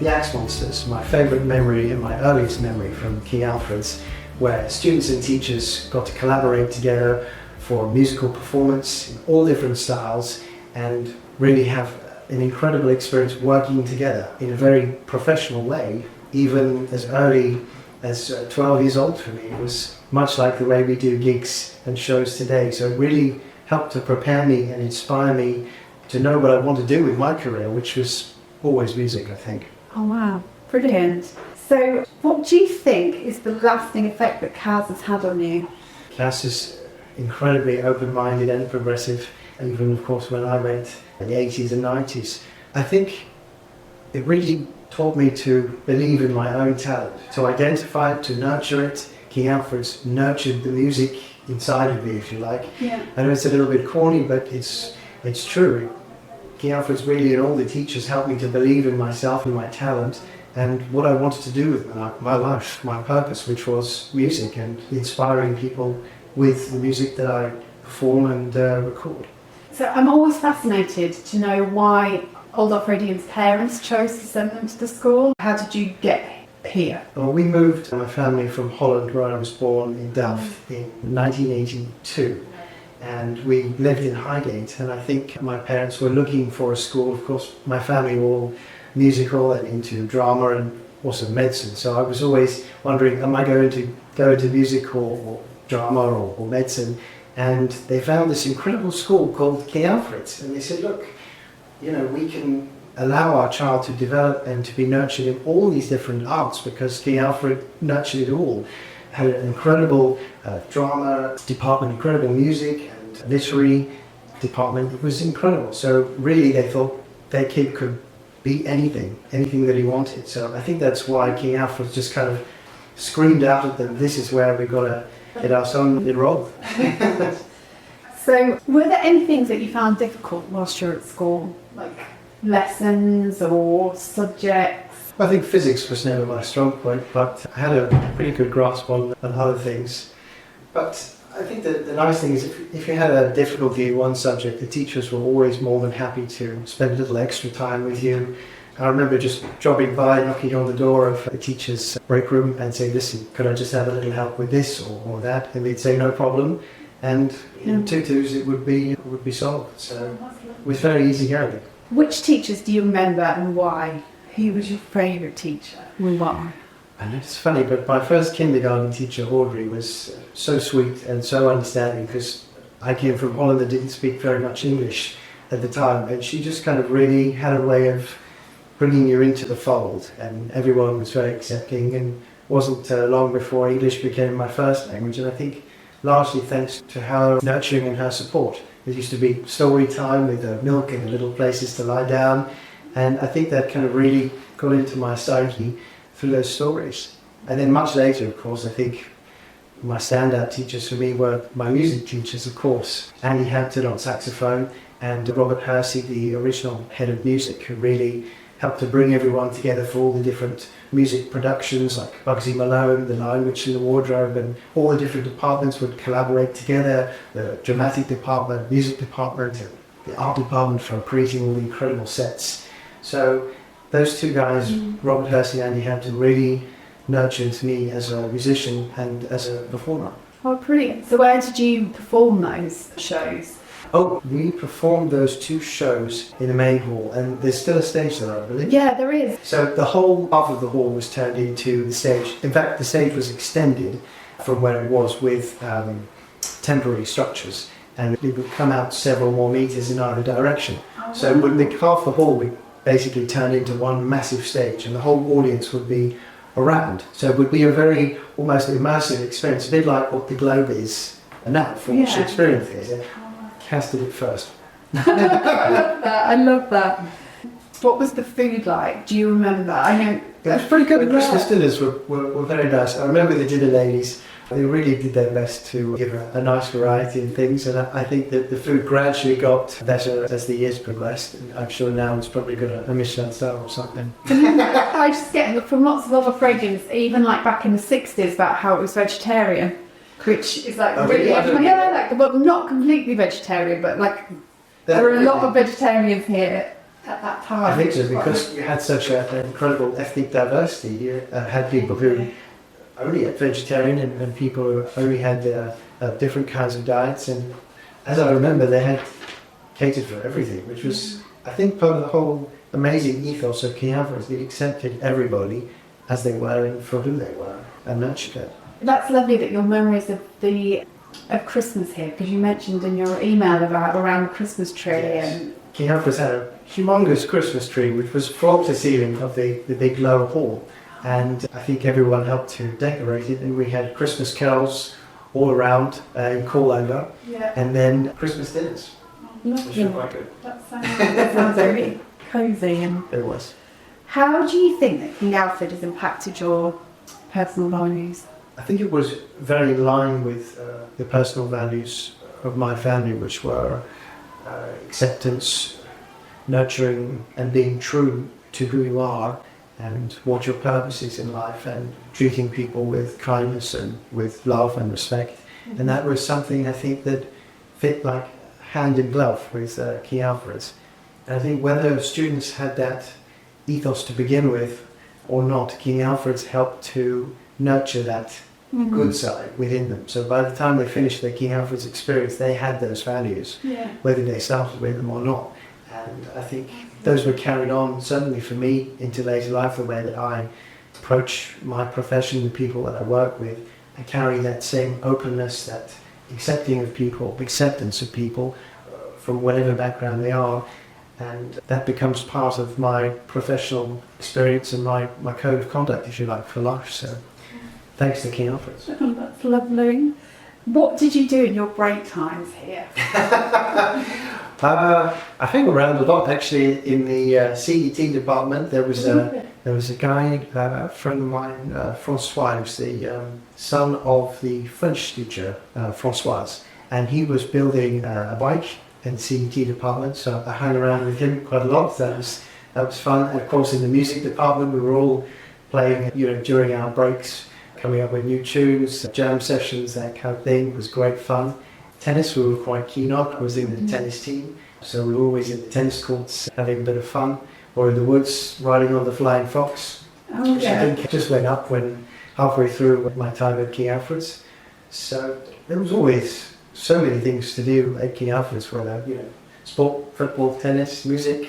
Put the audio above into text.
the Axe Monsters, my favourite memory and my earliest memory from King Alfred's, where students and teachers got to collaborate together for musical performance in all different styles and really have an incredible experience working together in a very professional way, even as early as 12 years old for me. It was much like the way we do gigs and shows today, so it really helped to prepare me and inspire me to know what I want to do with my career, which was always music, I think. Oh wow, brilliant. So what do you think is the lasting effect that Kaz has had on you? Kaz is incredibly open-minded and progressive, even of course when I went in the 80s and 90s. I think it really taught me to believe in my own talent, to identify it, to nurture it. King Alfred's nurtured the music inside of me, if you like. Yeah. I know it's a little bit corny, but it's true. King Alfred's really, and all the teachers helped me to believe in myself and my talent and what I wanted to do with my life, my purpose, which was music and inspiring people with the music that I perform and record. So I'm always fascinated to know why Old Alfredian's parents chose to send them to the school. How did you get here? Well, we moved my family from Holland, where I was born, in Delft in 1982. And we lived in Highgate, and I think my parents were looking for a school. Of course, my family were all musical and into drama and also medicine, so I was always wondering, am I going to go into music or drama or medicine? And they found this incredible school called King Alfred's, and they said, look, you know, we can allow our child to develop and to be nurtured in all these different arts, because King Alfred nurtured it all. Had an incredible drama department, incredible music and literary department. It was incredible. So really they thought their kid could be anything that he wanted. So I think that's why King Alfred just kind of screamed out at them, this is where we've got to get our son enrolled. So were there any things that you found difficult whilst you were at school? Like lessons or subjects? I think physics was never my strong point, but I had a pretty good grasp on other things. But I think that the nice thing is if you had a difficulty in one subject, the teachers were always more than happy to spend a little extra time with you. I remember just dropping by, knocking on the door of a teacher's break room and saying, listen, could I just have a little help with this or that? And they'd say, no problem. And in 2-2s it would be solved. So it was very easy going. Which teachers do you remember and why? Who was your favourite teacher and why? And it's funny, but my first kindergarten teacher, Audrey, was so sweet and so understanding, because I came from Holland and didn't speak very much English at the time, and she just kind of really had a way of bringing you into the fold, and everyone was very accepting, and wasn't long before English became my first language, and I think largely thanks to her nurturing and her support. There used to be story time with milk and little places to lie down, and I think that kind of really got into my psyche through those stories. And then much later, of course, I think my standout teachers for me were my music teachers, of course. Andy Hampton on saxophone and Robert Hersey, the original head of music, who really helped to bring everyone together for all the different music productions, like Bugsy, Malone, the Lion Witch in the Wardrobe, and all the different departments would collaborate together, the dramatic department, music department, and the art department for creating all the incredible sets. So those two guys, Robert Hersey and Andy Hampton, really nurtured me as a musician and as a performer. Oh, brilliant. So where did you perform those shows? Oh, we performed those two shows in the main hall, and there's still a stage there, I believe. Yeah, there is. So the whole half of the hall was turned into the stage. In fact, the stage was extended from where it was with temporary structures, and it would come out several more meters in either direction. Oh, so half the hall would basically turn into one massive stage, and the whole audience would be around. So it would be a very almost immersive experience, a bit like what the Globe is now for Shakespearean theatre. Kaz did it first. I love that. What was the food like? Do you remember? I know it was pretty good. The Christmas dinners were very nice. I remember the dinner ladies. They really did their best to give a nice variety of things, and I think that the food gradually got better as the years progressed. And I'm sure now it's probably got a Michelin star or something. I just get from lots of other Freudians, even like back in the 60s, about how it was vegetarian, which is like well, not completely vegetarian, but like there are a lot of vegetarians here. at that time? I think so, because you had such an incredible ethnic diversity. You had people who only ate vegetarian and people who only had different kinds of diets. And as I remember, they had catered for everything, which was, I think, part of the whole amazing ethos of King Alfred. They accepted everybody as they were and for who they were and nurtured it. That's lovely that your memories of Christmas here, because you mentioned in your email about around the Christmas tree. Yes. And King Alfred had a humongous Christmas tree which was floor to ceiling of the big lower hall, and I think everyone helped to decorate it, and we had Christmas carols all around in call over, and then Christmas dinners, which were quite good. That sounds very cosy. And It was. how do you think that King Alfred has impacted your personal values? I think it was very in line with the personal values of my family, which were acceptance, nurturing, and being true to who you are and what your purpose is in life, and treating people with kindness and with love and respect. And that was something I think that fit like hand in glove with King Alfred's. And I think whether students had that ethos to begin with or not, King Alfred's helped to nurture that good side within them. So by the time they finished their King Alfred's experience, they had those values, whether they started with them or not. And I think those were carried on, certainly for me, into later life, the way that I approach my profession, the people that I work with. I carry that same openness, that acceptance of people from whatever background they are. And that becomes part of my professional experience and my code of conduct, if you like, for life. So thanks to King Alfred's. Oh, that's lovely. What did you do in your break times here? I think around a lot, actually. In the CET department, there was a guy, a friend of mine, Francois, who's the son of the French teacher, Francoise, and he was building a bike in the CET department, so I hung around with him quite a lot. That was fun. And of course, in the music department, we were all playing, during our breaks, coming up with new tunes, jam sessions, that kind of thing. It was great fun. Tennis, we were quite keen on. I was in the tennis team, so we were always in the tennis courts having a bit of fun, or in the woods riding on the flying fox, which I think just went up when halfway through my time at King Alfred's. So there was always so many things to do at King Alfred's, whether sport, football, tennis, music.